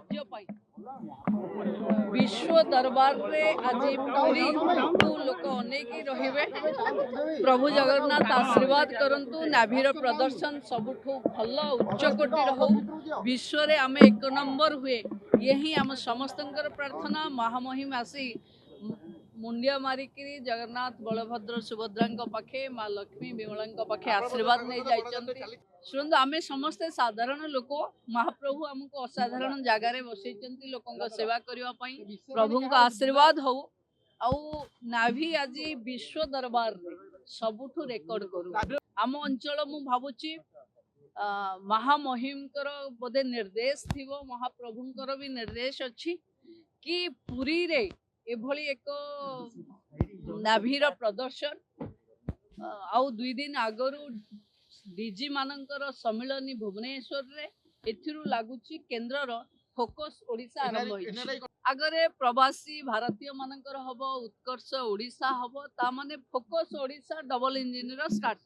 राज्य विश्व दरबार रे आज पूरी लोक अनेक रहिबे। प्रभु जगन्नाथ आशीर्वाद करंतु नाभीर प्रदर्शन सबुठू भल उच्चकोटीर हो विश्व रे आम एक नंबर हुए यही आम समस्तंकर प्रार्थना। महामहिम आसी मुंडिया मारिकी जगन्नाथ बलभद्र सुभद्रा पाखे माँ लक्ष्मी विमला पाखे आशीर्वाद नहीं जाइछन्ति। शुणु आम समस्ते साधारण लोक महाप्रभु आमको असाधारण जगार बसई लोकों सेवा करने प्रभु आशीर्वाद हो आउ नाभि आज विश्व दरबार सबुठु रेकर्ड करू। आम अंचल मु भावुची महामहिमकर बोधे निर्देश थिवो महाप्रभुंकर भी निर्देश अच्छी कि पुरी रे एभली एक नाभीर प्रदर्शन आउ 2 दिन आगरू डीजी मानकर सम्मिलनी भुवनेश्वर रे एथिरु लागुची केंद्रर फोकस ओडिशा आरंभ होइछि। आगरे प्रवासी भारतीय मानकर हबो उत्कर्ष ओडिशा हबो ता माने फोकस ओडिशा डबल इंजिन रो स्टार्ट।